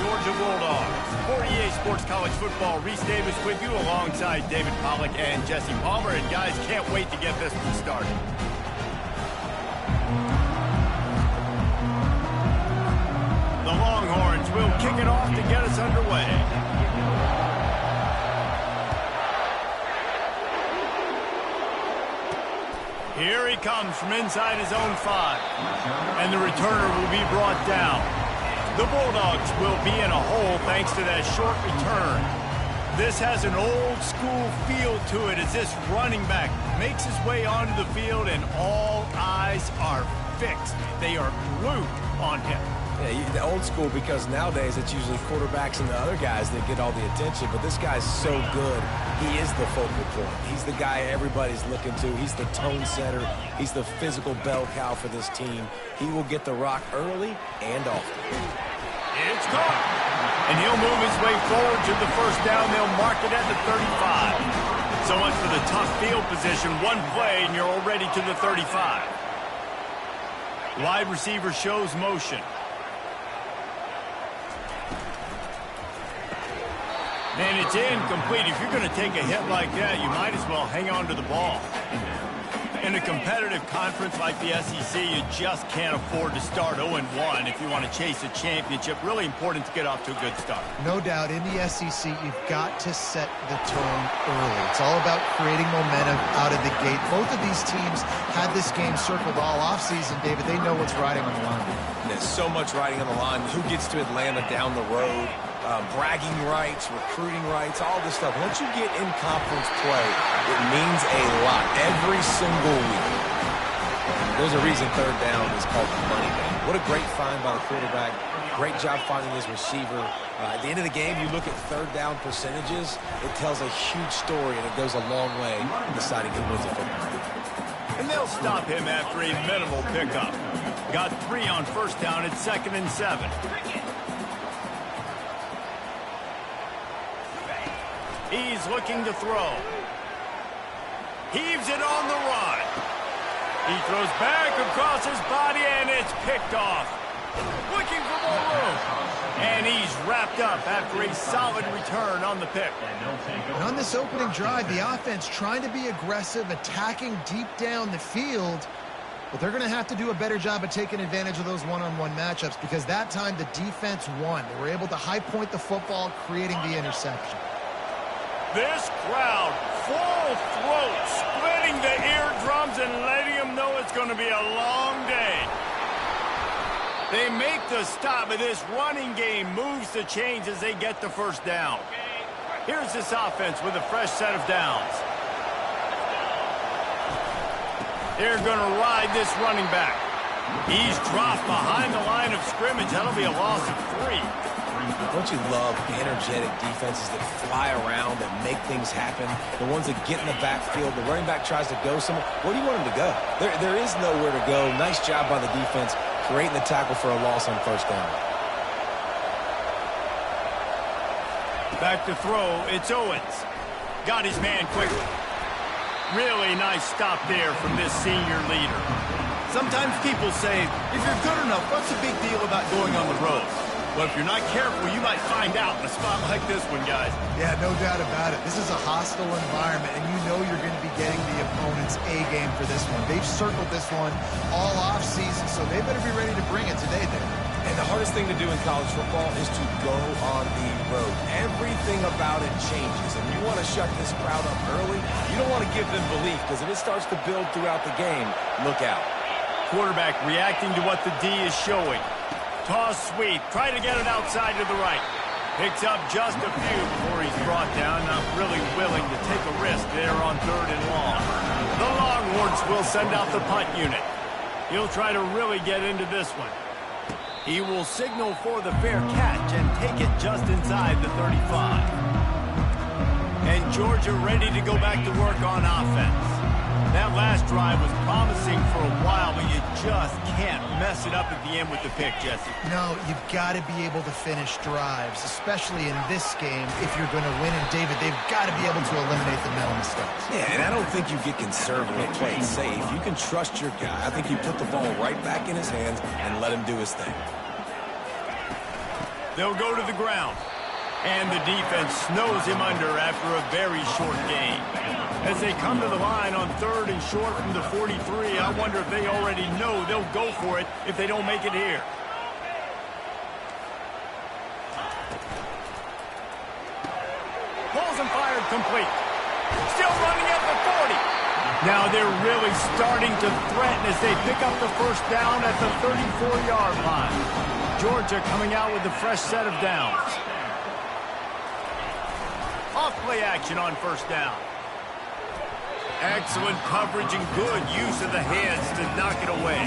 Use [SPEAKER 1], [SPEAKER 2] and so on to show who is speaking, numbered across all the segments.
[SPEAKER 1] Georgia Bulldogs. For EA Sports College Football, Reese Davis with you alongside David Pollack and Jesse Palmer. And guys, can't wait to get this one started. The Longhorns will kick it off to get us underway. Here he comes from inside his own 5. And the returner will be brought down. The Bulldogs will be in a hole thanks to that short return. This has an old school feel to it as this running back makes his way onto the field and all eyes are fixed. They are glued on him.
[SPEAKER 2] Yeah, the old school, because nowadays it's usually quarterbacks and the other guys that get all the attention, but this guy's so good. He is the focal point. He's the guy everybody's looking to. He's the tone setter. He's the physical bell cow for this team. He will get the rock early and often.
[SPEAKER 1] It's gone. And he'll move his way forward to the first down. They'll mark it at the 35. So much for the tough field position. One play and you're already to the 35. Wide receiver shows motion. And it's incomplete. If you're going to take a hit like that, you might as well hang on to the ball. In a competitive conference like the SEC, you just can't afford to start 0-1 if you want to chase a championship. Really important to get off to a good start.
[SPEAKER 3] No doubt, in the SEC, you've got to set the tone early. It's all about creating momentum out of the gate. Both of these teams had this game circled all offseason, David. They know what's riding on the line.
[SPEAKER 2] There's so much riding on the line. Who gets to Atlanta down the road? Bragging rights, recruiting rights, all this stuff. Once you get in conference play, it means a lot every single week. There's a reason third down is called money down. What a great find by the quarterback. Great job finding his receiver. At the end of the game, you look at third down percentages. It tells a huge story, and it goes a long way in deciding who wins a football game.
[SPEAKER 1] And they'll stop him after a minimal pickup. Got 3 on first down at 2nd and 7. He's looking to throw. Heaves it on the run. He throws back across his body, and it's picked off. Looking for more room. And he's wrapped up after a solid return on the pick.
[SPEAKER 3] And on this opening drive, the offense trying to be aggressive, attacking deep down the field. But they're going to have to do a better job of taking advantage of those one-on-one matchups, because that time the defense won. They were able to high point the football, creating the interception.
[SPEAKER 1] This crowd, full throat, splitting the eardrums and letting them know it's going to be a long day. They make the stop, but this running game moves the chains as they get the first down. Here's this offense with a fresh set of downs. They're going to ride this running back. He's dropped behind the line of scrimmage. That'll be a loss of 3.
[SPEAKER 2] Don't you love energetic defenses that fly around, that make things happen? The ones that get in the backfield, the running back tries to go somewhere. Where do you want him to go? There is nowhere to go. Nice job by the defense, creating the tackle for a loss on first down.
[SPEAKER 1] Back to throw, it's Owens. Got his man quickly. Really nice stop there from this senior leader. Sometimes people say, if you're good enough, what's the big deal about going on the road? Well, if you're not careful, you might find out in a spot like this one, guys.
[SPEAKER 3] Yeah, no doubt about it. This is a hostile environment, and you know you're going to be getting the opponent's A-game for this one. They've circled this one all offseason, so they better be ready to bring it today, then.
[SPEAKER 2] And the hardest thing to do in college football is to go on the road. Everything about it changes, and you want to shut this crowd up early. You don't want to give them belief, because if it starts to build throughout the game, look out.
[SPEAKER 1] Quarterback reacting to what the D is showing. Toss sweep. Try to get it outside to the right. Picks up just a few before he's brought down. Not really willing to take a risk there on 3rd and long. The Longhorns will send out the punt unit. He'll try to really get into this one. He will signal for the fair catch and take it just inside the 35. And Georgia ready to go back to work on offense. That last drive was promising for a while, but you just can't mess it up at the end with the pick, Jesse.
[SPEAKER 3] No, you've got to be able to finish drives, especially in this game. If you're going to win, and David, they've got to be able to eliminate the mental mistakes.
[SPEAKER 2] Yeah, and I don't think you get conservative, play it safe. You can trust your guy. I think you put the ball right back in his hands and let him do his thing.
[SPEAKER 1] They'll go to the ground. And the defense snows him under after a very short game. As they come to the line on 3rd and short from the 43, I wonder if they already know they'll go for it if they don't make it here. Pulls and fired complete. Still running at the 40. Now they're really starting to threaten as they pick up the first down at the 34-yard line. Georgia coming out with a fresh set of downs. Off-play action on first down. Excellent coverage and good use of the hands to knock it away.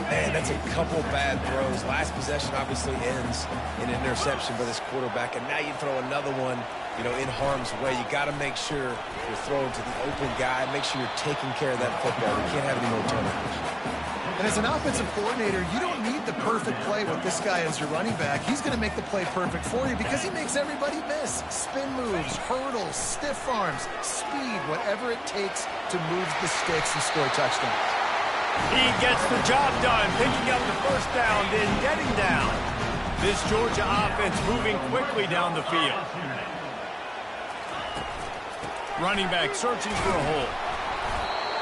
[SPEAKER 2] Man, that's a couple bad throws. Last possession obviously ends in an interception by this quarterback, and now you throw another one, in harm's way. You got to make sure you're throwing to the open guy. Make sure you're taking care of that football. You can't have any more turnovers.
[SPEAKER 3] And as an offensive coordinator, you don't need the perfect play with this guy as your running back. He's going to make the play perfect for you because he makes everybody miss. Spin moves, hurdles, stiff arms, speed, whatever it takes to move the sticks and score touchdowns.
[SPEAKER 1] He gets the job done, picking up the first down, then getting down. This Georgia offense moving quickly down the field. Running back searching for a hole.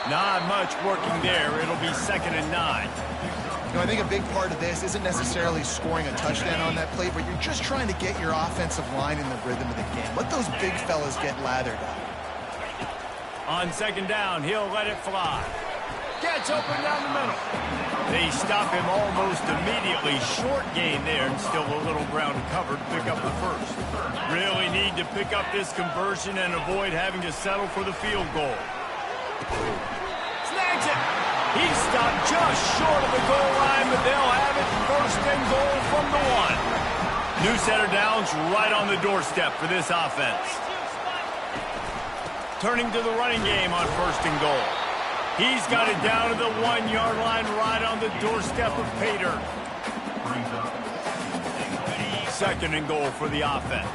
[SPEAKER 1] Not much working there. It'll be 2nd and 9.
[SPEAKER 3] I think a big part of this isn't necessarily scoring a touchdown on that play, but you're just trying to get your offensive line in the rhythm of the game. Let those big fellas get lathered up.
[SPEAKER 1] On 2nd down, he'll let it fly. Gets open down the middle. They stop him almost immediately. Short gain there and still a little ground covered. Pick up the first. Really need to pick up this conversion and avoid having to settle for the field goal. Snags it. He's stopped just short of the goal line, but they'll have it 1st and goal from the 1. New set of downs right on the doorstep for this offense. Turning to the running game on 1st and goal. He's got it down to the 1-yard line right on the doorstep of Pater. 2nd and goal for the offense.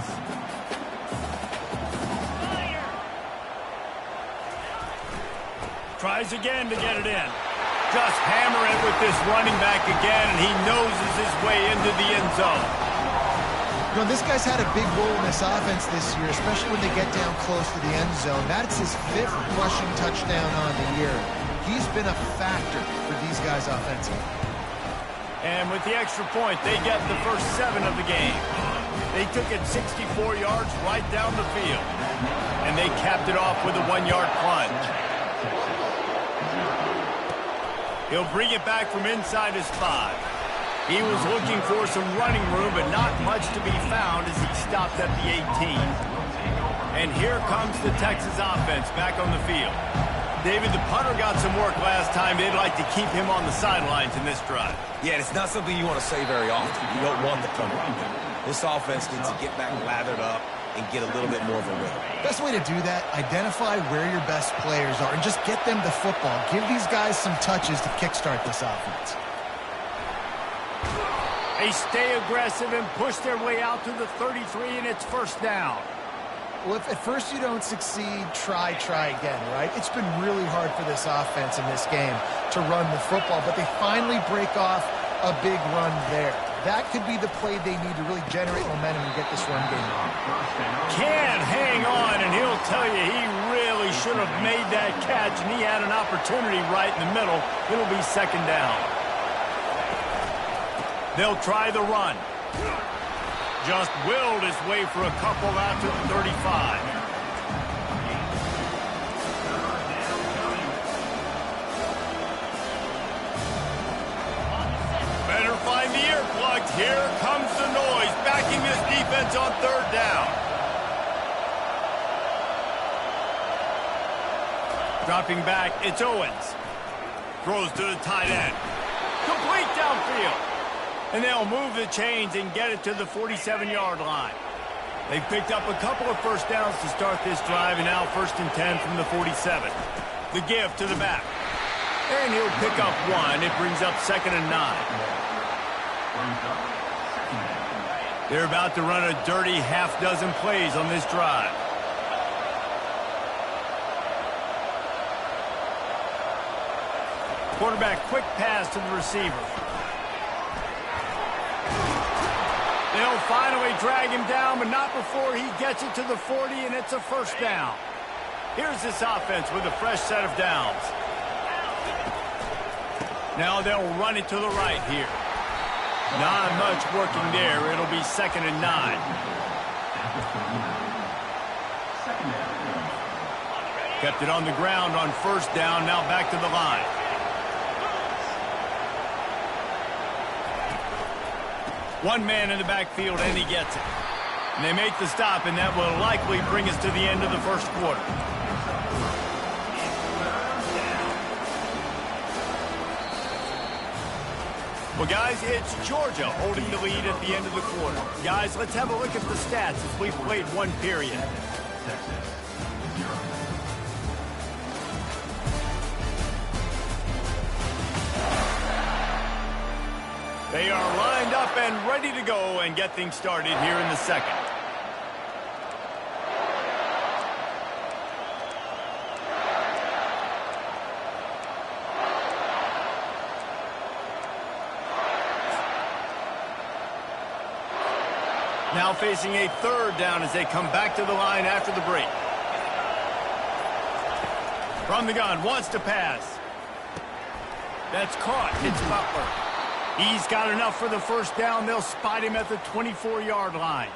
[SPEAKER 1] Tries again to get it in. Just hammer it with this running back again, and he noses his way into the end zone.
[SPEAKER 3] This guy's had a big role in this offense this year, especially when they get down close to the end zone. That's his 5th rushing touchdown on the year. He's been a factor for these guys offensively.
[SPEAKER 1] And with the extra point, they get the first 7 of the game. They took it 64 yards right down the field. And they capped it off with a 1-yard plunge. He'll bring it back from inside his 5. He was looking for some running room, but not much to be found as he stopped at the 18. And here comes the Texas offense back on the field. David, the punter got some work last time. They'd like to keep him on the sidelines in this drive.
[SPEAKER 2] Yeah, it's not something you want to say very often. You don't want the punter. This offense needs to get back lathered up and get a little bit more of a rhythm.
[SPEAKER 3] Best way to do that, identify where your best players are and just get them the football. Give these guys some touches to kickstart this offense.
[SPEAKER 1] They stay aggressive and push their way out to the 33, and it's 1st down.
[SPEAKER 3] Well, if at first you don't succeed, try again, right? It's been really hard for this offense in this game to run the football, but they finally break off a big run there. That could be the play they need to really generate momentum and get this run game on.
[SPEAKER 1] Can't hang on, and he'll tell you he really should have made that catch, and he had an opportunity right in the middle. It'll be 2nd down. They'll try the run. Just willed his way for a couple out to the 35. Better find the earplugs. Here comes the noise, backing this defense on 3rd down. Dropping back, it's Owens. Throws to the tight end. Complete downfield. And they'll move the chains and get it to the 47-yard line. They've picked up a couple of first downs to start this drive, and now 1st and 10 from the 47. The give to the back. And he'll pick up 1. It brings up 2nd and 9. They're about to run a dirty half-dozen plays on this drive. Quarterback quick pass to the receiver. They'll finally drag him down, but not before he gets it to the 40, and it's a first down. Here's this offense with a fresh set of downs. Now they'll run it to the right here. Not much working there. It'll be 2nd and 9. Kept it on the ground on first down. Now back to the line. One man in the backfield, and he gets it. And they make the stop, and that will likely bring us to the end of the first quarter. Well, guys, it's Georgia holding the lead at the end of the quarter. Guys, let's have a look at the stats as we've played one period. They are lined up and ready to go and get things started here in the second. Now facing a third down as they come back to the line after the break. From the gun, wants to pass. That's caught. It's Butler. He's got enough for the first down. They'll spot him at the 24-yard line.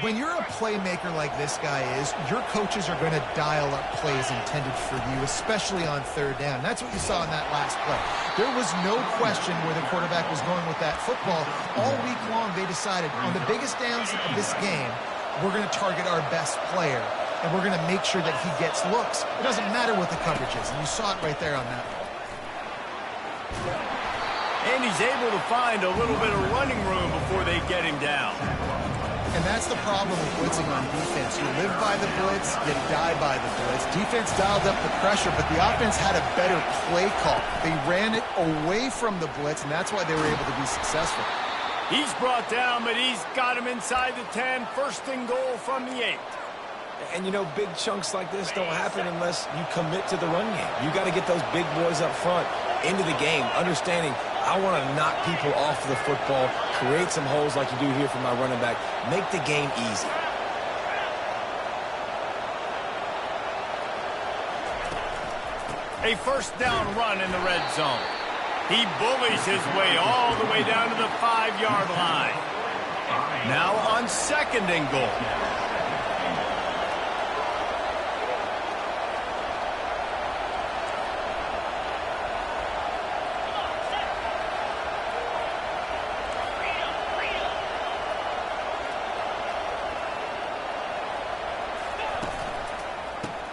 [SPEAKER 3] When you're a playmaker like this guy is, your coaches are going to dial up plays intended for you, especially on third down. That's what you saw in that last play. There was no question where the quarterback was going with that football. All week long, they decided on the biggest downs of this game, we're going to target our best player, and we're going to make sure that he gets looks. It doesn't matter what the coverage is, and you saw it right there on that one.
[SPEAKER 1] And he's able to find a little bit of running room before they get him down.
[SPEAKER 3] And that's the problem with blitzing on defense. You live by the blitz, you die by the blitz. Defense dialed up the pressure, but the offense had a better play call. They ran it away from the blitz, and that's why they were able to be successful.
[SPEAKER 1] He's brought down, but he's got him inside the 10. First and goal from the 8.
[SPEAKER 2] And, you know, big chunks like this don't happen unless you commit to the run game. You got to get those big boys up front into the game, understanding I want to knock people off the football, create some holes like you do here for my running back, make the game easy.
[SPEAKER 1] A first down run in the red zone. He bullies his way all the way down to the 5-yard line. Now on 2nd and goal.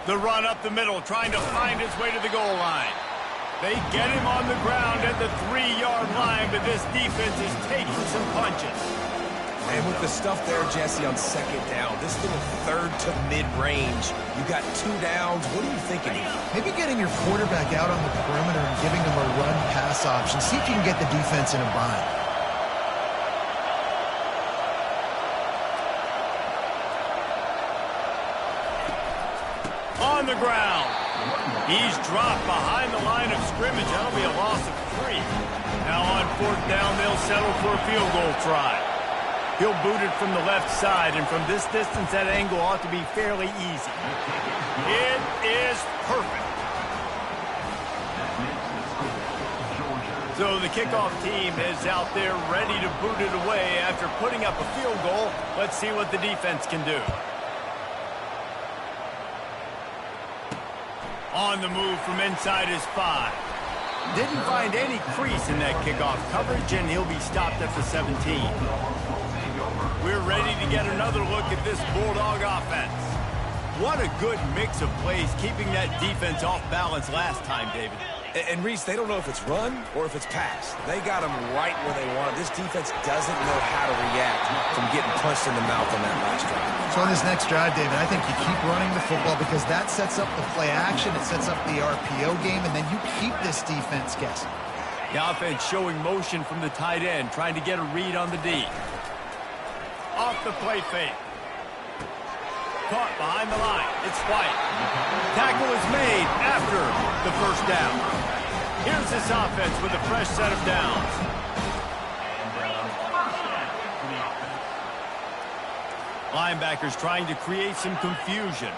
[SPEAKER 1] The run up the middle, trying to find his way to the goal line. They get him on the ground at the 3-yard line, but this defense is taking some punches.
[SPEAKER 2] And with the stuff there, Jesse, on 2nd down, this little third to mid-range, you got 2 downs. What are you thinking?
[SPEAKER 3] Maybe getting your quarterback out on the perimeter and giving him a run-pass option. See if you can get the defense in a bind.
[SPEAKER 1] On the ground. He's dropped behind the line of scrimmage. That'll be a loss of 3. Now on 4th down, they'll settle for a field goal try. He'll boot it from the left side, and from this distance, that angle ought to be fairly easy. It is perfect. So the kickoff team is out there ready to boot it away after putting up a field goal. Let's see what the defense can do. On the move from inside his 5. Didn't find any crease in that kickoff coverage, and he'll be stopped at the 17. We're ready to get another look at this Bulldog offense. What a good mix of plays, keeping that defense off balance last time, David.
[SPEAKER 2] And Reese, they don't know if it's run or if it's pass. They got them right where they want it. This defense doesn't know how to react from getting punched in the mouth on that last drive.
[SPEAKER 3] So on this next drive, David, I think you keep running the football because that sets up the play action, it sets up the RPO game, and then you keep this defense guessing.
[SPEAKER 1] The offense showing motion from the tight end, trying to get a read on the D. Off the play fake. Caught behind the line. It's White. Tackle is made after the first down. Here's this offense with a fresh set of downs. Linebackers trying to create some confusion.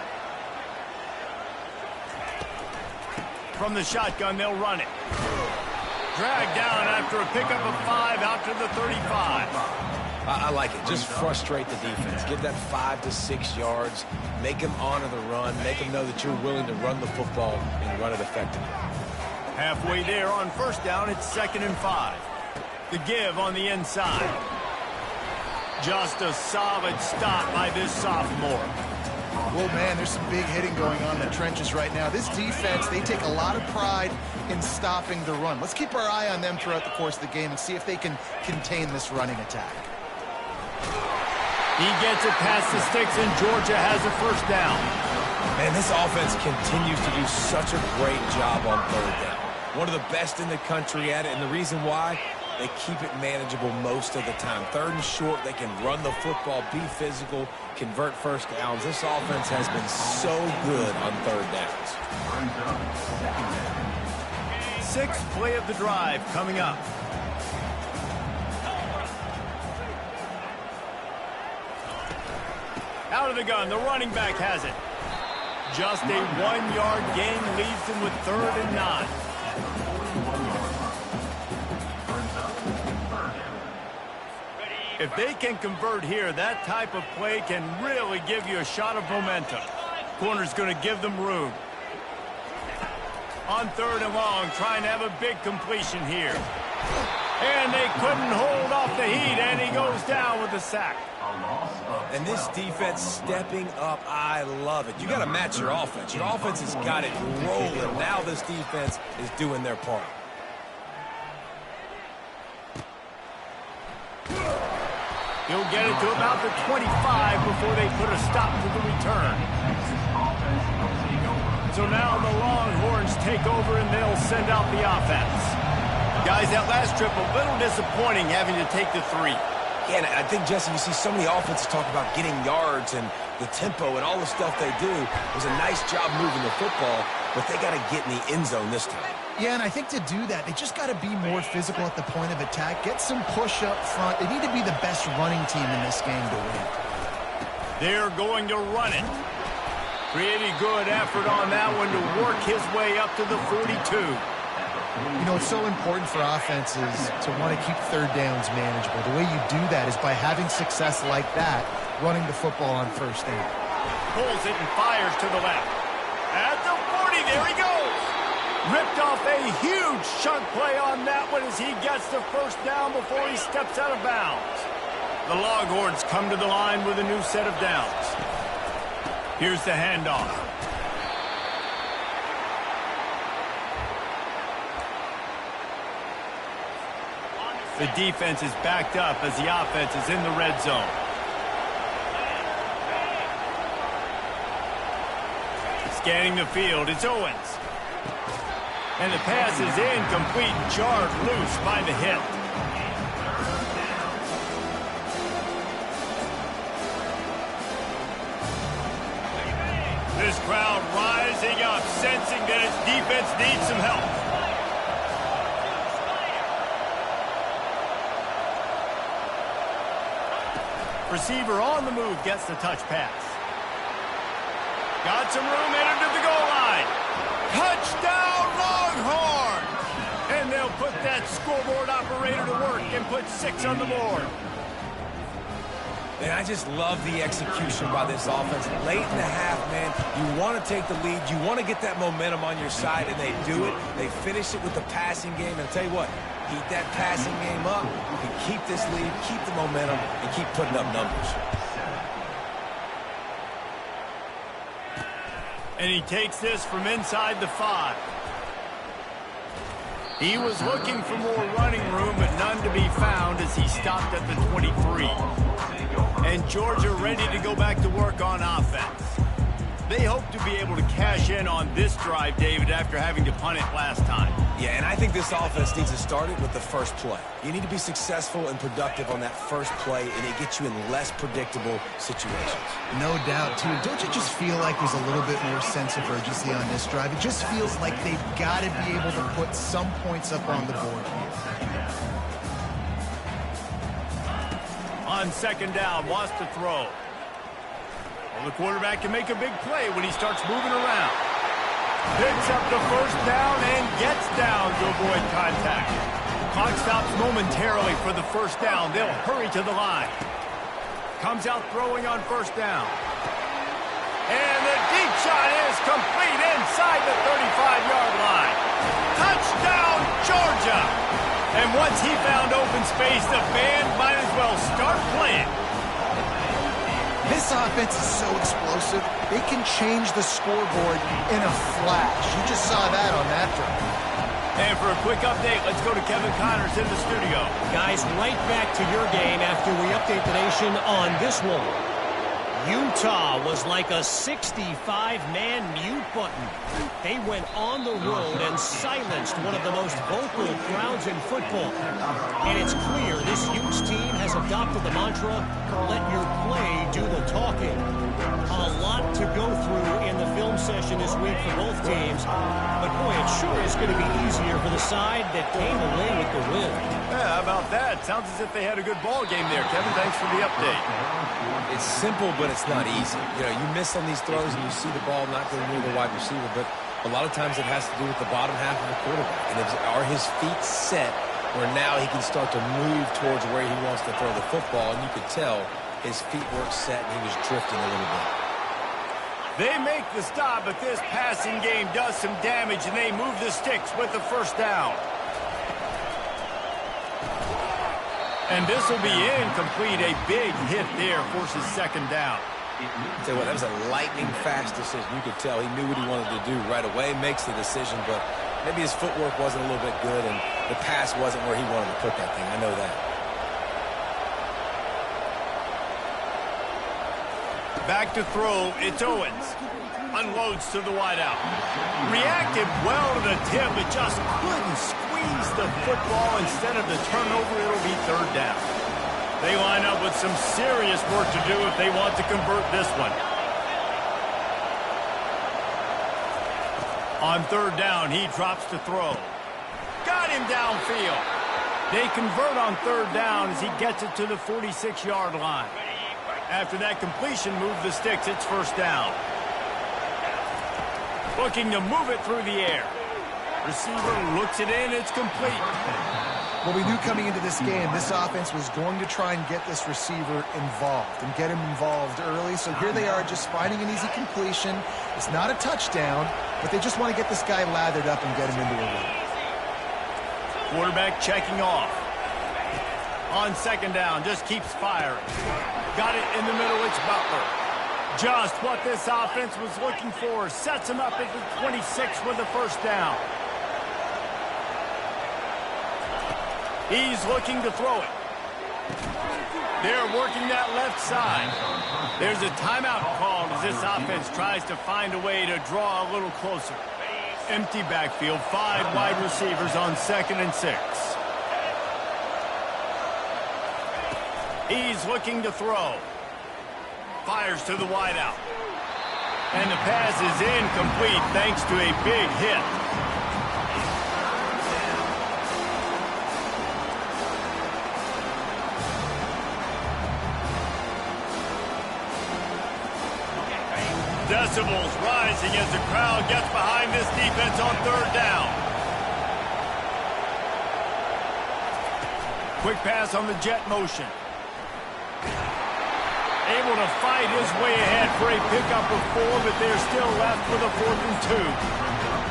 [SPEAKER 1] From the shotgun, they'll run it. Dragged down after a pickup of 5 out to the 35.
[SPEAKER 2] I like it. Just frustrate the defense. Give that 5 to 6 yards. Make them honor the run. Make them know that you're willing to run the football and run it effectively.
[SPEAKER 1] Halfway there on first down, it's 2nd and 5. The give on the inside. Just a solid stop by this sophomore.
[SPEAKER 3] Well, man, there's some big hitting going on in the trenches right now. This defense, they take a lot of pride in stopping the run. Let's keep our eye on them throughout the course of the game and see if they can contain this running attack.
[SPEAKER 1] He gets it past the sticks, and Georgia has a first down.
[SPEAKER 2] Man, this offense continues to do such a great job on third down. One of the best in the country at it, and the reason why, they keep it manageable most of the time. 3rd and short, they can run the football, be physical, convert first downs. This offense has been so good on 3rd downs.
[SPEAKER 1] 6th play of the drive coming up. Out of the gun, the running back has it. Just a 1-yard gain leaves them with 3rd and 9. If they can convert here, that type of play can really give you a shot of momentum. Corner's going to give them room. On 3rd and long, trying to have a big completion here. And they couldn't hold off the heat, and he goes down with a sack.
[SPEAKER 2] And this defense stepping up, I love it. You got to match your offense. Your offense has got it rolling. Now this defense is doing their part.
[SPEAKER 1] He'll get it to about the 25 before they put a stop to the return. So now the Longhorns take over, and they'll send out the offense. Guys, that last trip, a little disappointing having to take the 3.
[SPEAKER 2] Yeah, and I think, Jesse, you see so many offenses talk about getting yards and the tempo and all the stuff they do. It was a nice job moving the football, but they got to get in the end zone this time.
[SPEAKER 3] Yeah, and I think to do that, they just got to be more physical at the point of attack. Get some push up front. They need to be the best running team in this game to win.
[SPEAKER 1] They're going to run it. Pretty good effort on that one to work his way up to the 42.
[SPEAKER 3] You know, it's so important for offenses to want to keep 3rd downs manageable. The way you do that is by having success like that, running the football on 1st down.
[SPEAKER 1] Pulls it and fires to the left. At the 40, there he goes. Ripped off a huge chunk play on that one as he gets the first down before he steps out of bounds. The Longhorns come to the line with a new set of downs. Here's the handoff. The defense is backed up as the offense is in the red zone. Scanning the field, it's Owens. And the pass is incomplete, jarred loose by the hip. This crowd rising up, sensing that its defense needs some help. Receiver on the move gets the touch pass. Got some room, headed to the goal line. Touchdown, Longhorn! And they'll put that scoreboard operator to work and put 6 on the board.
[SPEAKER 2] Man, I just love the execution by this offense. Late in the half, man, you want to take the lead. You want to get that momentum on your side, and they do it. They finish it with the passing game. And I'll tell you what, keep that passing game up. You can keep this lead, keep the momentum, and keep putting up numbers.
[SPEAKER 1] And he takes this from inside the 5. He was looking for more running room, but none to be found as he stopped at the 23. And Georgia ready to go back to work on offense. They hope to be able to cash in on this drive, David, after having to punt it last time.
[SPEAKER 2] Yeah, and I think this offense needs to start it with the first play. You need to be successful and productive on that first play, and it gets you in less predictable situations.
[SPEAKER 3] No doubt, too. Don't you just feel like there's a little bit more sense of urgency on this drive? It just feels like they've got to be able to put some points up on the board here.
[SPEAKER 1] On 2nd down, wants to throw. Well, the quarterback can make a big play when he starts moving around. Picks up the first down and gets down to avoid contact. Clock stops momentarily for the first down. They'll hurry to the line. Comes out throwing on first down. And the deep shot is complete inside the 35-yard line. Touchdown, Georgia! And once he found open space, the band might as well start playing.
[SPEAKER 3] This offense is so explosive, they can change the scoreboard in a flash. You just saw that on that drive.
[SPEAKER 1] And for a quick update, let's go to Kevin Connors in the studio.
[SPEAKER 4] Guys, right back to your game after we update the nation on this one. Utah was like a 65-man mute button. They went on the road and silenced one of the most vocal crowds in football. And it's clear this Utes team has adopted the mantra, let your play do the talking. A lot to go through in the film session this week for both teams. But boy, it sure is going to be easier for the side that came away with the win.
[SPEAKER 1] Yeah, how about that? Sounds as if they had a good ball game there. Kevin, thanks for the update.
[SPEAKER 2] It's simple, but it's not easy. You know, you miss on these throws and you see the ball not going near the wide receiver, but a lot of times it has to do with the bottom half of the quarterback. And are his feet set where now he can start to move towards where he wants to throw the football? And you could tell his feet weren't set and he was drifting a little bit.
[SPEAKER 1] They make the stop, but this passing game does some damage, and they move the sticks with the first down. And this will be incomplete. A big hit there forces second down.
[SPEAKER 2] I'll tell you what, that was a lightning-fast decision. You could tell he knew what he wanted to do right away, makes the decision, but maybe his footwork wasn't a little bit good, and the pass wasn't where he wanted to put that thing. I know that.
[SPEAKER 1] Back to throw, it's Owens. Unloads to the wideout. Reacted well to the tip, but just couldn't squeeze the football. Instead of the turnover, it'll be third down. They line up with some serious work to do if they want to convert this one. On third down, he drops to throw. Got him downfield. They convert on third down as he gets it to the 46-yard line. After that completion, move the sticks, it's first down. Looking to move it through the air. Receiver looks it in, it's complete.
[SPEAKER 3] Well, we knew coming into this game, this offense was going to try and get this receiver involved and get him involved early. So here they are just finding an easy completion. It's not a touchdown, but they just want to get this guy lathered up and get him into a run.
[SPEAKER 1] Quarterback checking off. On second down, just keeps firing. Got it in the middle, it's Butler. Just what this offense was looking for. Sets him up at the 26 with the first down. He's looking to throw it. They're working that left side. There's a timeout called as this offense tries to find a way to draw a little closer. Empty backfield, 5 wide receivers on 2nd and 6. He's looking to throw. Fires to the wideout. And the pass is incomplete thanks to a big hit. Decibels rising as the crowd gets behind this defense on third down. Quick pass on the jet motion. Able to fight his way ahead for a pickup of 4, but they're still left with a 4th and 2.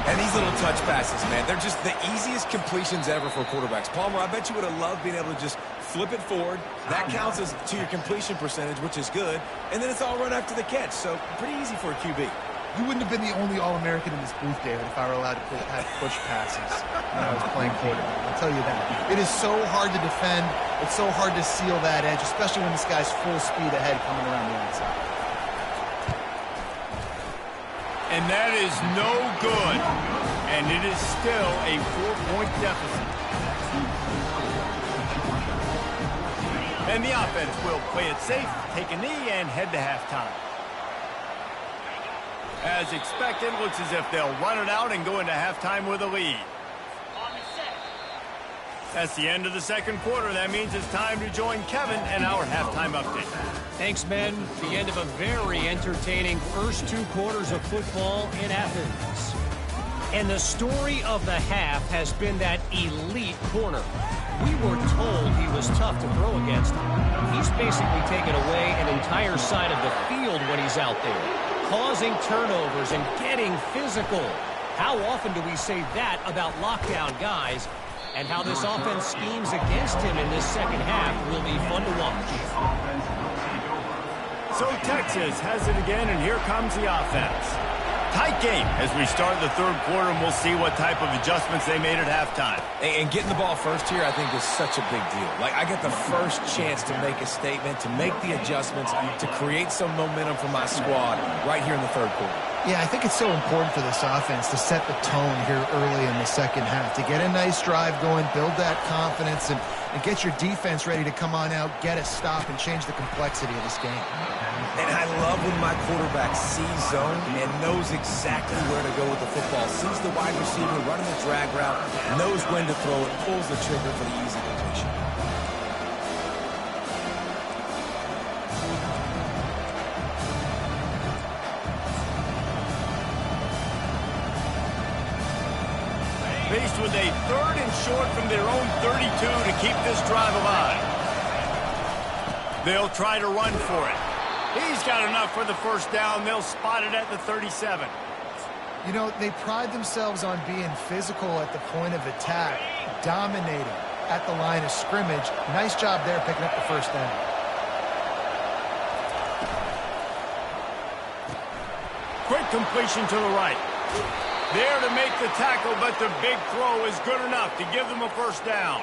[SPEAKER 2] And these little touch passes, man, they're just the easiest completions ever for quarterbacks. Palmer, I bet you would have loved being able to just flip it forward. That counts as to your completion percentage, which is good. And then it's all run after the catch, so pretty easy for a QB.
[SPEAKER 3] You wouldn't have been the only All-American in this booth, David, if I were allowed to have push passes when I was playing quarterback. I'll tell you that. It is so hard to defend. It's so hard to seal that edge, especially when this guy's full speed ahead coming around the outside.
[SPEAKER 1] And that is no good. And it is still a 4-point deficit. And the offense will play it safe, take a knee, and head to halftime. As expected, looks as if they'll run it out and go into halftime with a lead. That's the end of the second quarter. That means it's time to join Kevin in our halftime update.
[SPEAKER 4] Thanks, men. The end of a very entertaining first 2 quarters of football in Athens. And the story of the half has been that elite corner. We were told he was tough to throw against. He's basically taken away an entire side of the field when he's out there, causing turnovers and getting physical. How often do we say that about lockdown guys? And how this offense schemes against him in this second half will be fun to watch.
[SPEAKER 1] So Texas has it again, and here comes the offense. Tight game as we start the third quarter, and we'll see what type of adjustments they made at halftime.
[SPEAKER 2] And getting the ball first here, I think, is such a big deal. Like, I get the first chance to make a statement, to make the adjustments, to create some momentum for my squad right here in the third quarter.
[SPEAKER 3] Yeah, I think it's so important for this offense to set the tone here early in the second half, to get a nice drive going, build that confidence, and get your defense ready to come on out, get a stop, and change the complexity of this game.
[SPEAKER 2] And I love when my quarterback sees zone and knows exactly where to go with the football, sees the wide receiver running the drag route, knows when to throw it, pulls the trigger for the easy completion.
[SPEAKER 1] Faced with a 3rd and short from their own 32 to keep this drive alive. They'll try to run for it. He's got enough for the first down. They'll spot it at the 37.
[SPEAKER 3] You know, they pride themselves on being physical at the point of attack, dominating at the line of scrimmage. Nice job there picking up the first down.
[SPEAKER 1] Quick completion to the right. There to make the tackle, but the big throw is good enough to give them a first down.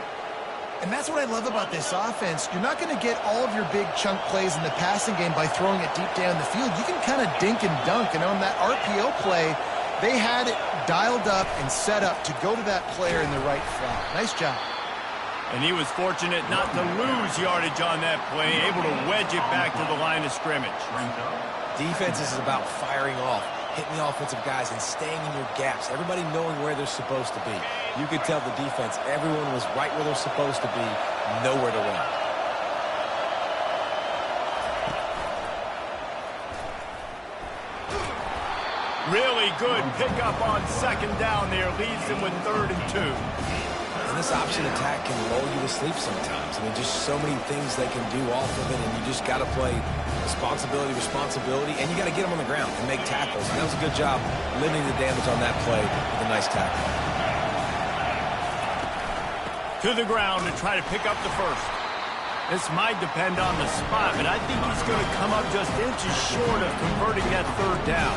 [SPEAKER 3] And that's what I love about this offense. You're not going to get all of your big chunk plays in the passing game by throwing it deep down the field. You can kind of dink and dunk. And on that RPO play, they had it dialed up and set up to go to that player in the right flat. Nice job.
[SPEAKER 1] And he was fortunate not to lose yardage on that play, able to wedge it back to the line of scrimmage.
[SPEAKER 2] Defense is about firing off, hitting the offensive guys and staying in your gaps, everybody knowing where they're supposed to be. You could tell the defense, everyone was right where they're supposed to be, nowhere to run.
[SPEAKER 1] Really good pickup on second down there, leaves them with 3rd and 2.
[SPEAKER 2] And this option attack can lull you to sleep sometimes. I mean, just so many things they can do off of it, and you just got to play responsibility, and you got to get them on the ground and make tackles. And that was a good job limiting the damage on that play with a nice tackle.
[SPEAKER 1] To the ground to try to pick up the first. This might depend on the spot, but I think he's going to come up just inches short of converting that 3rd down.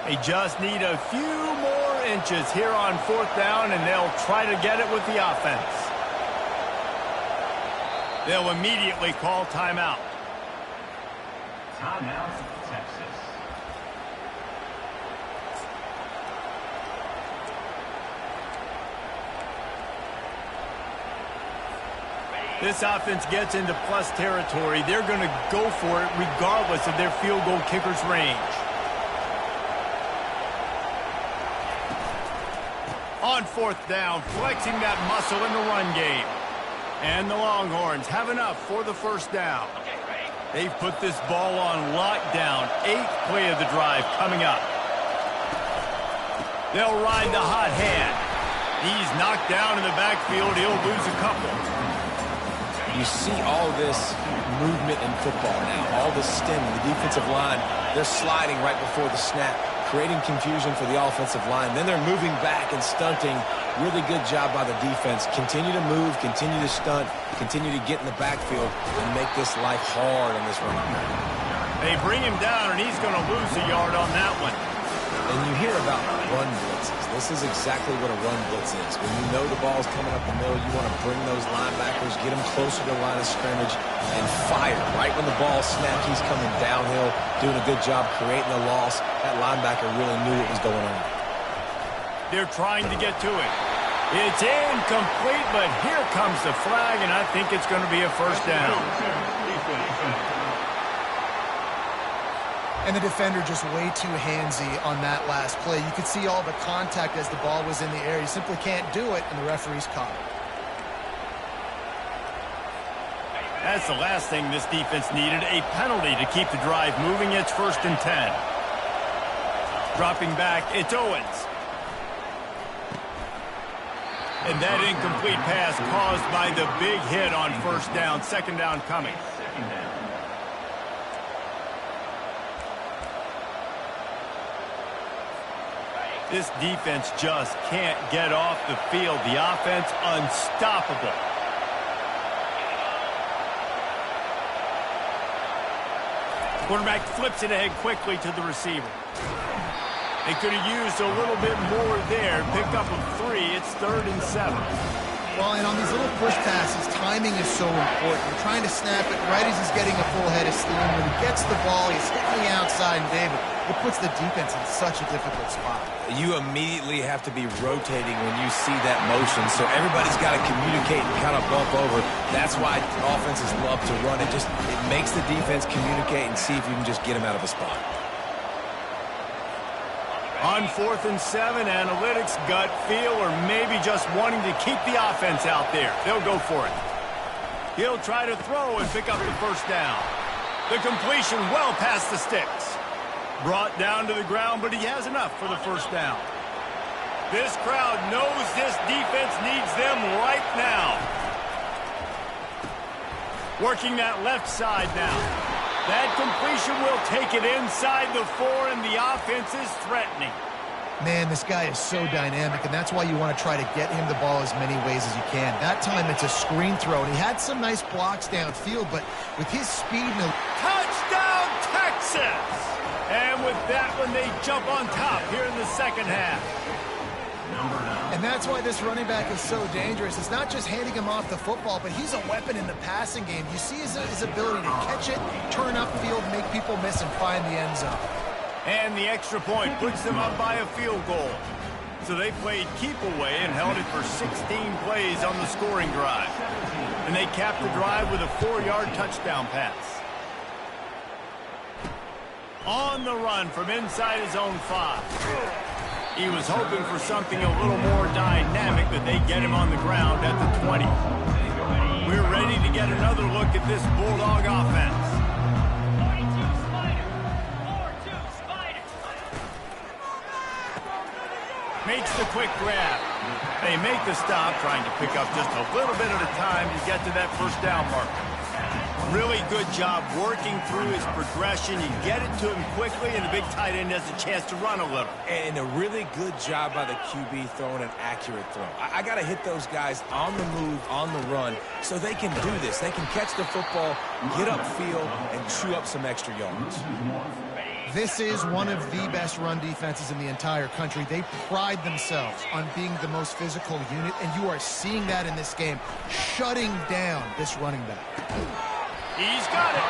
[SPEAKER 1] They just need a few more inches here on 4th down, and they'll try to get it with the offense. They'll immediately call timeout.
[SPEAKER 5] Timeout, Texas.
[SPEAKER 1] This offense gets into plus territory. They're going to go for it regardless of their field goal kicker's range. On 4th down, flexing that muscle in the run game. And the Longhorns have enough for the first down. They've put this ball on lockdown. 8th play of the drive coming up. They'll ride the hot hand. He's knocked down in the backfield. He'll lose a couple.
[SPEAKER 2] You see all this movement in football now. All the stemming, the defensive line, they're sliding right before the snap, creating confusion for the offensive line. Then they're moving back and stunting. Really good job by the defense. Continue to move, continue to stunt, continue to get in the backfield and make this life hard on this running back.
[SPEAKER 1] They bring him down, and he's going to lose a yard on that one.
[SPEAKER 2] And you hear about run blitzes. This is exactly what a run blitz is. When you know the ball's coming up the middle, you want to bring those linebackers, get them closer to the line of scrimmage, and fire. Right when the ball snapped, he's coming downhill, doing a good job creating a loss. That linebacker really knew what was going on.
[SPEAKER 1] They're trying to get to it. It's incomplete, but here comes the flag, and I think it's going to be a first down.
[SPEAKER 3] And the defender just way too handsy on that last play. You could see all the contact as the ball was in the air. You simply can't do it, and the referee's caught it.
[SPEAKER 1] That's the last thing this defense needed, a penalty to keep the drive moving. It's 1st and 10. Dropping back, it's Owens. And that incomplete pass caused by the big hit on 1st down. 2nd down coming. This defense just can't get off the field. The offense unstoppable. Quarterback flips it ahead quickly to the receiver. They could have used a little bit more there. Pick up of 3. It's 3rd and 7.
[SPEAKER 3] Well, and on these little push passes, timing is so important. You're trying to snap it right as he's getting a full head of steam. When he gets the ball, he's hitting the outside, and David, it puts the defense in such a difficult spot.
[SPEAKER 2] You immediately have to be rotating when you see that motion, so everybody's got to communicate and kind of bump over. That's why offenses love to run it. It makes the defense communicate and see if you can just get them out of a spot.
[SPEAKER 1] On 4th and 7, analytics, gut feel, or maybe just wanting to keep the offense out there. They'll go for it. He'll try to throw and pick up the 1st down. The completion well past the sticks. Brought down to the ground, but he has enough for the 1st down. This crowd knows this defense needs them right now. Working that left side now. That completion will take it inside the 4, and the offense is threatening.
[SPEAKER 3] Man, this guy is so dynamic, and that's why you want to try to get him the ball as many ways as you can. That time it's a screen throw, and he had some nice blocks downfield, but with his speed and...
[SPEAKER 1] Touchdown, Texas! And with that one, they jump on top here in the 2nd half.
[SPEAKER 3] And that's why this running back is so dangerous. It's not just handing him off the football, but he's a weapon in the passing game. You see his ability to catch it, turn upfield, make people miss, and find the end zone.
[SPEAKER 1] And the extra point puts them up by a field goal. So they played keep away and held it for 16 plays on the scoring drive. And they capped the drive with a 4-yard touchdown pass. On the run from inside his own 5. He was hoping for something a little more dynamic, but they get him on the ground at the 20. We're ready to get another look at this Bulldog offense. Makes the quick grab. They make the stop, trying to pick up just a little bit at a time to get to that 1st down marker. Really good job working through his progression. You get it to him quickly, and the big tight end has a chance to run a little.
[SPEAKER 2] And a really good job by the QB throwing an accurate throw. I got to hit those guys on the move, on the run, so they can do this. They can catch the football, get upfield, and chew up some extra yards.
[SPEAKER 3] This is one of the best run defenses in the entire country. They pride themselves on being the most physical unit, and you are seeing that in this game, shutting down this running back.
[SPEAKER 1] He's got it.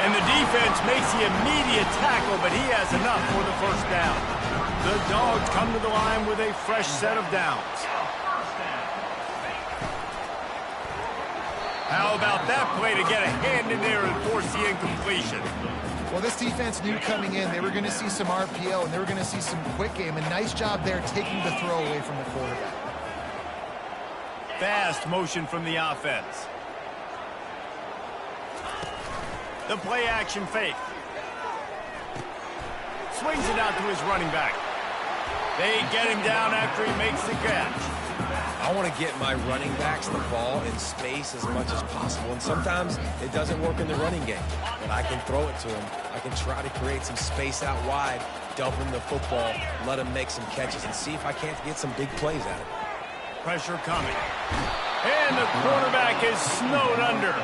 [SPEAKER 1] And the defense makes the immediate tackle, but he has enough for the 1st down. The Dogs come to the line with a fresh set of downs. How about that play to get a hand in there and force the incompletion?
[SPEAKER 3] Well, this defense knew coming in they were going to see some RPO, and they were going to see some quick game. A nice job there taking the throw away from the quarterback.
[SPEAKER 1] Fast motion from the offense. The play action fake. Swings it out to his running back. They get him down after he makes the catch.
[SPEAKER 2] I want to get my running backs the ball in space as much as possible, and sometimes it doesn't work in the running game, but I can throw it to him. I can try to create some space out wide, dump him the football, let him make some catches, and see if I can't get some big plays out of it.
[SPEAKER 1] Pressure coming. And the quarterback is snowed under.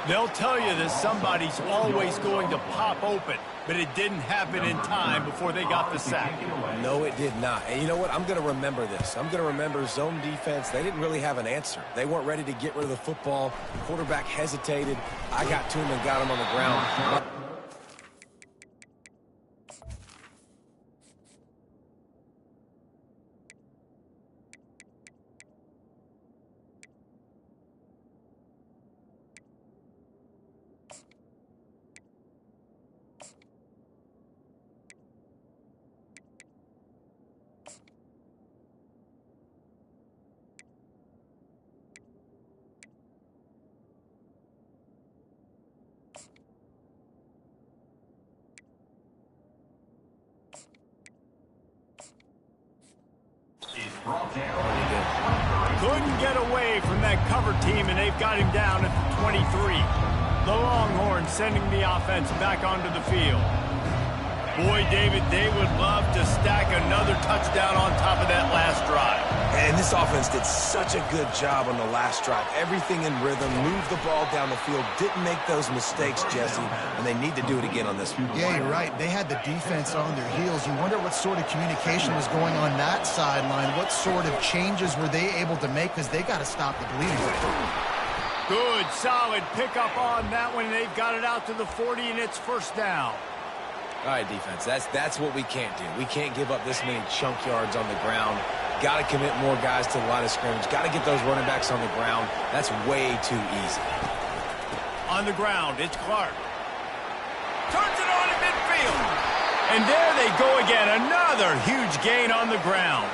[SPEAKER 1] They'll tell you that somebody's always going to pop open, but it didn't happen in time before they got the sack.
[SPEAKER 2] No, it did not. And you know what? I'm going to remember this. I'm going to remember zone defense. They didn't really have an answer. They weren't ready to get rid of the football. The quarterback hesitated. I got to him and got him on the ground.
[SPEAKER 1] Couldn't get away from that cover team, and they've got him down at the 23. The Longhorns sending the offense back onto the field. Boy, David, they would love to stack another touchdown on top of that last drive.
[SPEAKER 2] And this offense did such a good job on the last drive. Everything in rhythm, moved the ball down the field, didn't make those mistakes, Jesse, and they need to do it again on this one.
[SPEAKER 3] Yeah, you're right. They had the defense on their heels. You wonder what sort of communication was going on that sideline. What sort of changes were they able to make, because they got to stop the bleeding.
[SPEAKER 1] Good, solid pickup on that one. They've got it out to the 40, and it's first down.
[SPEAKER 2] All right, defense, that's what we can't do. We can't give up this many chunk yards on the ground. Got to commit more guys to the line of scrimmage. Got to get those running backs on the ground. That's way too easy.
[SPEAKER 1] On the ground, it's Clark. Turns it on in midfield. And there they go again. Another huge gain on the ground.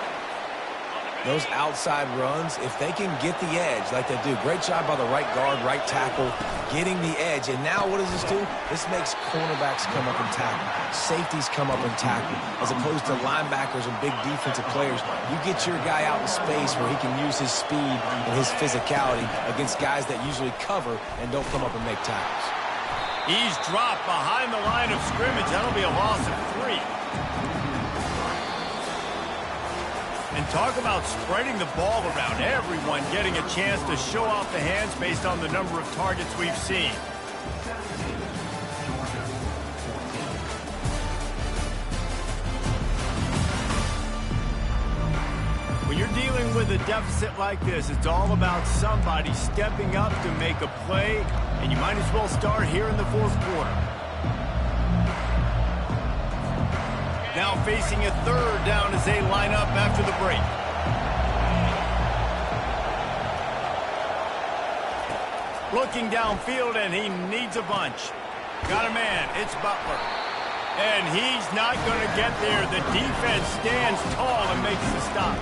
[SPEAKER 2] Those outside runs, if they can get the edge like they do, great job by the right guard, right tackle, getting the edge. And now what does this do? This makes cornerbacks come up and tackle. Safeties come up and tackle. As opposed to linebackers and big defensive players, you get your guy out in space where he can use his speed and his physicality against guys that usually cover and don't come up and make tackles.
[SPEAKER 1] He's dropped behind the line of scrimmage. That'll be a loss of 3. And talk about spreading the ball around. Everyone getting a chance to show off the hands based on the number of targets we've seen. When you're dealing with a deficit like this, it's all about somebody stepping up to make a play, and you might as well start here in the fourth quarter. Now facing a third down as they line up after the break. Looking downfield, and he needs a bunch. Got a man. It's Butler. And he's not going to get there. The defense stands tall and makes the stop.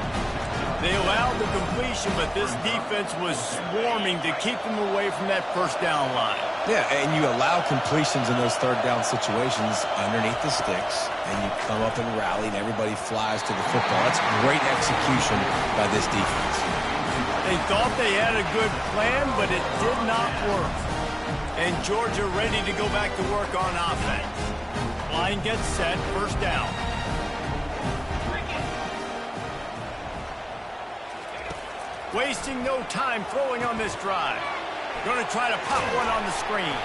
[SPEAKER 1] They allowed the completion, but this defense was swarming to keep them away from that first down line.
[SPEAKER 2] Yeah, and you allow completions in those third down situations underneath the sticks, and you come up and rally, and everybody flies to the football. That's great execution by this defense.
[SPEAKER 1] They thought they had a good plan, but it did not work. And Georgia ready to go back to work on offense. Line gets set, first down. Wasting no time throwing on this drive. Going to try to pop one on the screen.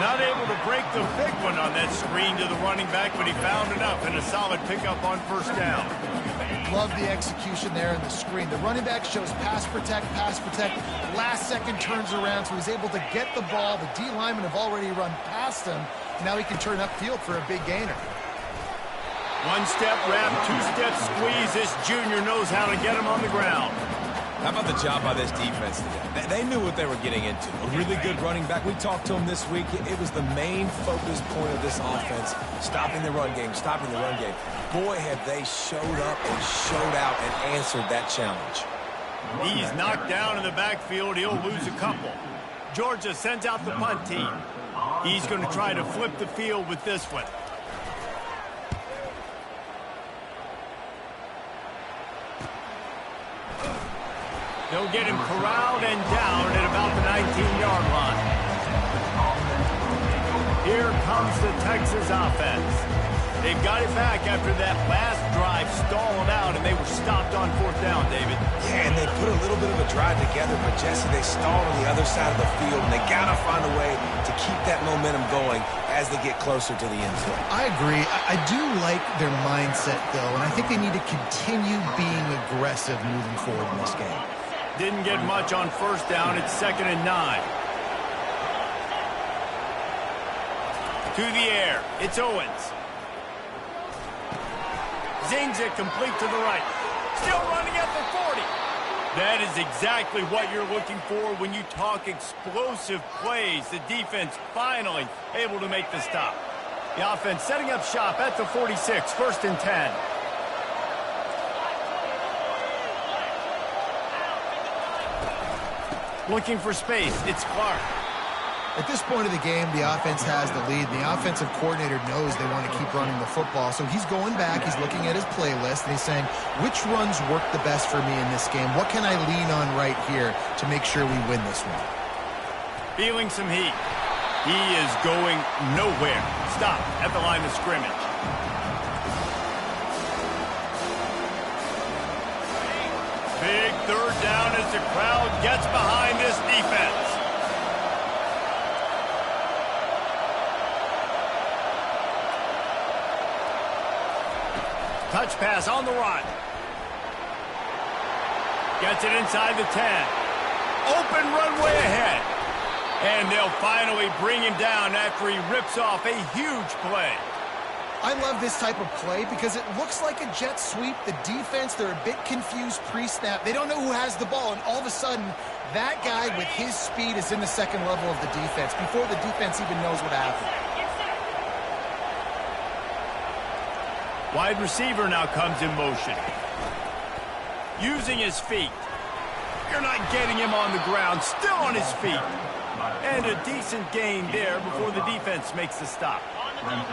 [SPEAKER 1] Not able to break the big one on that screen to the running back, but he found enough and a solid pickup on first down.
[SPEAKER 3] Love the execution there in the screen. The running back shows pass protect. Last second turns around, so he's able to get the ball. The D linemen have already run past him. Now he can turn upfield for a big gainer.
[SPEAKER 1] One-step wrap, two-step squeeze. This junior knows how to get him on the ground.
[SPEAKER 2] How about the job by this defense today? They knew what they were getting into. A really good running back. We talked to him this week. It was the main focus point of this offense, stopping the run game. Boy, have they showed up and showed out and answered that challenge.
[SPEAKER 1] He's knocked down in the backfield. He'll lose a couple. Georgia sends out the punt team. He's going to try to flip the field with this one. They'll get him corralled and down at about the 19-yard line. Here comes the Texas offense. They've got it back after that last drive stalled out, and they were stopped on fourth down, David.
[SPEAKER 2] Yeah, and they put a little bit of a drive together, but Jesse, they stalled on the other side of the field, and they got to find a way to keep that momentum going as they get closer to the end zone.
[SPEAKER 3] I agree. I do like their mindset, though, and I think they need to continue being aggressive moving forward in this game.
[SPEAKER 1] Didn't get much on first down. It's 2nd and 9. To the air. It's Owens. Zings it complete to the right. Still running at the 40. That is exactly what you're looking for when you talk explosive plays. The defense finally able to make the stop. The offense setting up shop at the 46. 1st and 10. Looking for space. It's Clark.
[SPEAKER 3] At this point of the game, the offense has the lead. The offensive coordinator knows they want to keep running the football. So he's going back, he's looking at his playlist, and he's saying, which runs work the best for me in this game? What can I lean on right here to make sure we win this one?
[SPEAKER 1] Feeling some heat. He is going nowhere. Stop at the line of scrimmage. Big third down as the crowd gets behind this defense. Touch pass on the run. Gets it inside the 10. Open runway ahead. And they'll finally bring him down after he rips off a huge play.
[SPEAKER 3] I love this type of play because it looks like a jet sweep. The defense, they're a bit confused pre-snap. They don't know who has the ball, and all of a sudden, that guy with his speed is in the second level of the defense before the defense even knows what happened.
[SPEAKER 1] Wide receiver now comes in motion. Using his feet. You're not getting him on the ground, still on his feet. And a decent gain there before the defense makes the stop.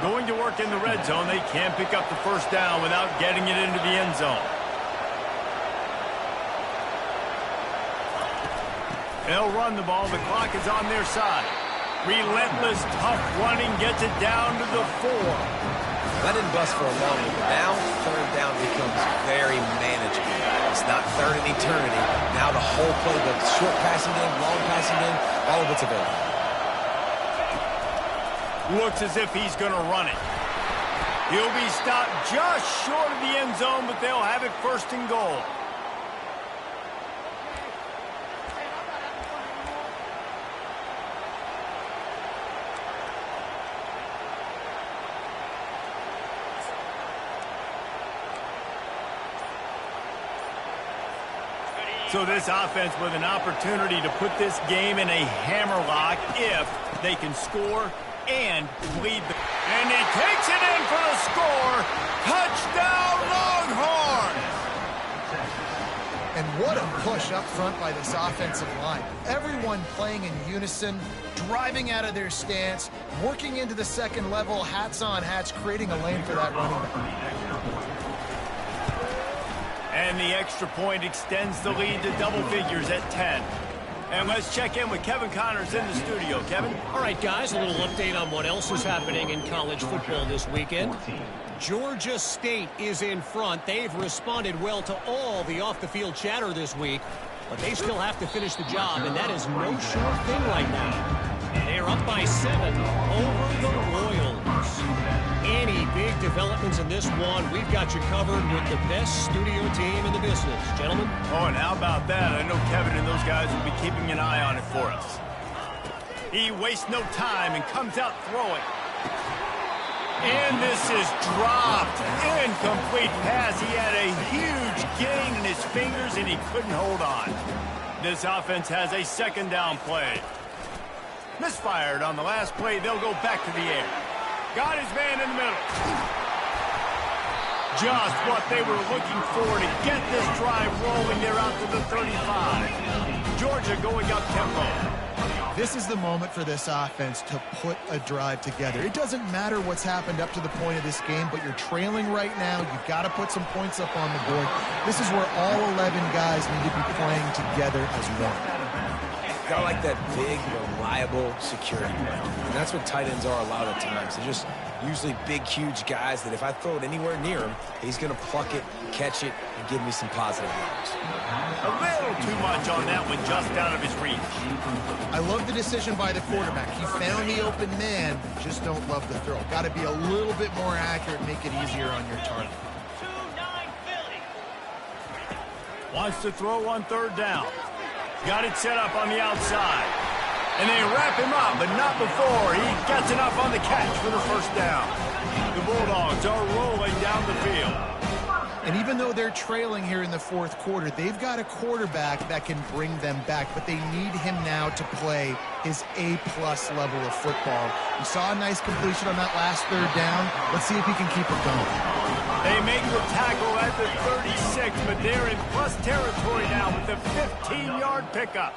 [SPEAKER 1] Going to work in the red zone, they can't pick up the first down without getting it into the end zone. They'll run the ball, the clock is on their side. Relentless, tough running gets it down to the 4.
[SPEAKER 2] That didn't bust for a long one. Now, third down becomes very manageable. It's not third in eternity. Now the whole playbook, short passing game, long passing game, all of it's available.
[SPEAKER 1] Looks as if he's going to run it. He'll be stopped just short of the end zone, but they'll have it first and goal. So this offense with an opportunity to put this game in a hammerlock if they can score and lead. And he takes it in for the score. Touchdown, Longhorns!
[SPEAKER 3] And what a push up front by this offensive line. Everyone playing in unison, driving out of their stance, working into the second level, hats on hats, creating a lane for that running back.
[SPEAKER 1] And the extra point extends the lead to double figures at 10. And let's check in with Kevin Connors in the studio. Kevin?
[SPEAKER 4] All right, guys, a little update on what else is happening in college football this weekend. Georgia State is in front. They've responded well to all the off-the-field chatter this week, but they still have to finish the job, and that is no short thing right now. They're up by 7 over the Royals. Any big developments in this one, we've got you covered with the best studio team in the business. Gentlemen?
[SPEAKER 1] Oh, and how about that? I know Kevin and those guys will be keeping an eye on it for us. He wastes no time and comes out throwing. And this is dropped. Incomplete pass. He had a huge gain in his fingers, and he couldn't hold on. This offense has a second down play. Misfired on the last play. They'll go back to the air. Got his man in the middle. Just what they were looking for to get this drive rolling. They're out to the 35. Georgia going up tempo.
[SPEAKER 3] This is the moment for this offense to put a drive together. It doesn't matter what's happened up to the point of this game, but you're trailing right now. You've got to put some points up on the board. This is where all 11 guys need to be playing together as one.
[SPEAKER 2] Got like that big, reliable security blanket. And that's what tight ends are a lot of the times. They're just usually big, huge guys that if I throw it anywhere near him, he's going to pluck it, catch it, and give me some positive yards.
[SPEAKER 1] A little too much on that one, just out of his reach.
[SPEAKER 3] I love the decision by the quarterback. He found the open man, just don't love the throw. Got to be a little bit more accurate, make it easier on your target.
[SPEAKER 1] Wants to throw on third down. Got it set up on the outside. And they wrap him up, but not before he gets enough on the catch for the first down. The Bulldogs are rolling down the field.
[SPEAKER 3] And even though they're trailing here in the fourth quarter, they've got a quarterback that can bring them back, but they need him now to play his A-plus level of football. We saw a nice completion on that last third down. Let's see if he can keep it going.
[SPEAKER 1] They make the tackle at the 36, but they're in plus territory now with the 15-yard pickup.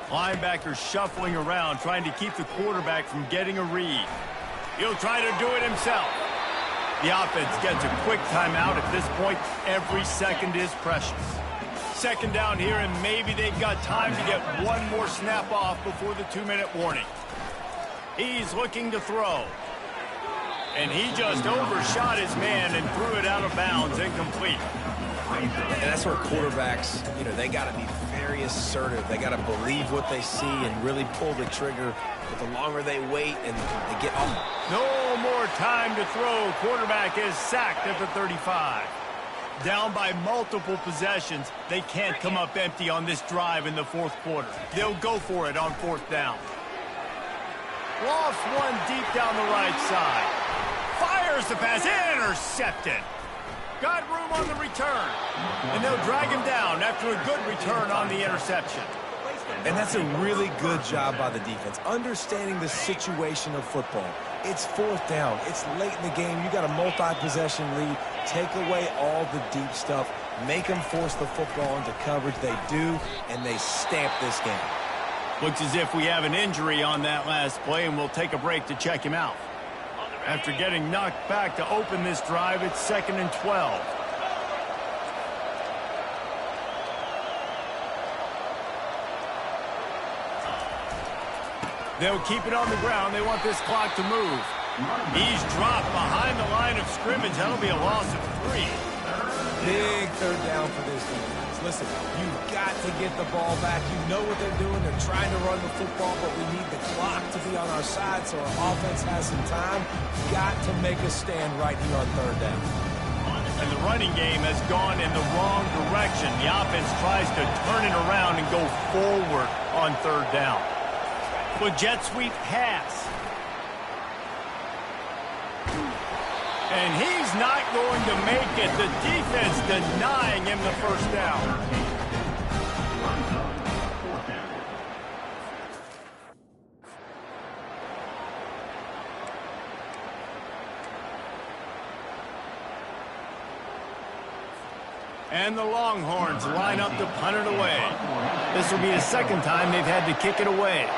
[SPEAKER 1] Linebacker shuffling around, trying to keep the quarterback from getting a read. He'll try to do it himself. The offense gets a quick timeout. At this point, every second is precious. Second down here, and maybe they've got time to get one more snap off before the 2-minute warning. He's looking to throw. And he just overshot his man and threw it out of bounds, incomplete.
[SPEAKER 2] And that's where quarterbacks, they got to be very assertive. They got to believe what they see and really pull the trigger. But the longer they wait and they get off.
[SPEAKER 1] No more time to throw. Quarterback is sacked at the 35. Down by multiple possessions. They can't come up empty on this drive in the fourth quarter. They'll go for it on fourth down. Lost one deep down the right side. Fires the pass. Intercepted. Got room on the return. And they'll drag him down after a good return on the interception.
[SPEAKER 2] And that's a really good job by the defense, understanding the situation of football. It's fourth down. It's late in the game. You got a multi-possession lead. Take away all the deep stuff. Make them force the football into coverage. They do, and they stamp this game.
[SPEAKER 1] Looks as if we have an injury on that last play, and we'll take a break to check him out. After getting knocked back to open this drive, it's 2nd and 12. They'll keep it on the ground. They want this clock to move. He's dropped behind the line of scrimmage. That'll be a loss of 3.
[SPEAKER 2] Big third down for this defense. Listen, you've got to get the ball back. You know what they're doing. They're trying to run the football, but we need the clock to be on our side so our offense has some time. Got to make a stand right here on third down.
[SPEAKER 1] And the running game has gone in the wrong direction. The offense tries to turn it around and go forward on third down. With jet sweep pass. And he's not going to make it. The defense denying him the first down. And the Longhorns line up to punt it away. This will be the second time they've had to kick it away.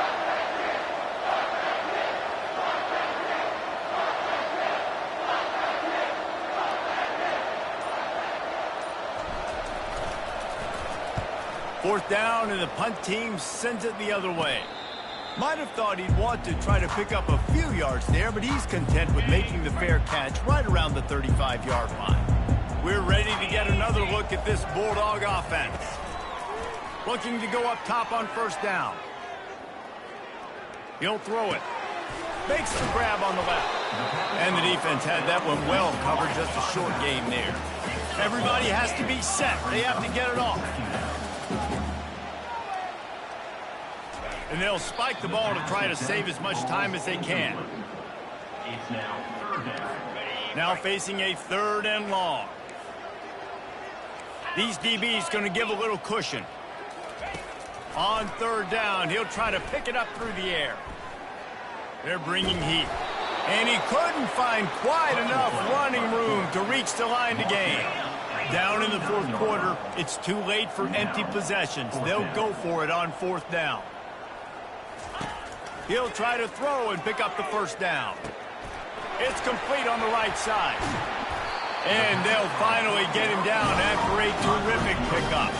[SPEAKER 1] Fourth down, and the punt team sends it the other way. Might have thought he'd want to try to pick up a few yards there, but he's content with making the fair catch right around the 35-yard line. We're ready to get another look at this Bulldog offense. Looking to go up top on first down. He'll throw it. Makes the grab on the left. And the defense had that one well covered, just a short gain there. Everybody has to be set. They have to get it off. And they'll spike the ball to try to save as much time as they can.
[SPEAKER 5] It's now third down.
[SPEAKER 1] Now facing a 3rd and long. These DBs going to give a little cushion. On third down, he'll try to pick it up through the air. They're bringing heat. And he couldn't find quite enough running room to reach the line to gain. Down in the fourth quarter, it's too late for empty possessions. They'll go for it on fourth down. He'll try to throw and pick up the first down. It's complete on the right side. And they'll finally get him down after a terrific pickup.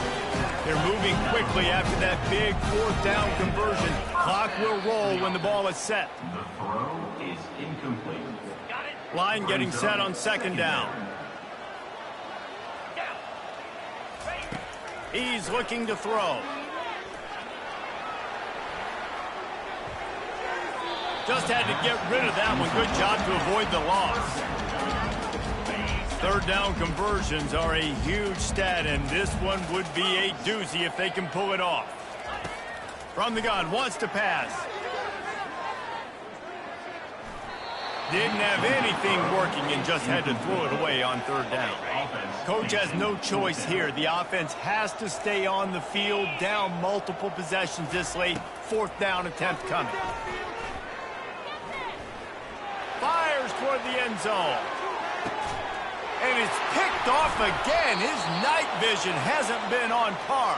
[SPEAKER 1] They're moving quickly after that big fourth down conversion. Clock will roll when the ball is set.
[SPEAKER 5] The throw is incomplete.
[SPEAKER 1] Line getting set on second down. He's looking to throw. Just had to get rid of that one. Good job to avoid the loss. Third down conversions are a huge stat, and this one would be a doozy if they can pull it off. From the gun, wants to pass. Didn't have anything working and just had to throw it away on third down. Coach has no choice here. The offense has to stay on the field, down multiple possessions this late. Fourth down attempt coming. Fires toward the end zone. And it's picked off again. His night vision hasn't been on par.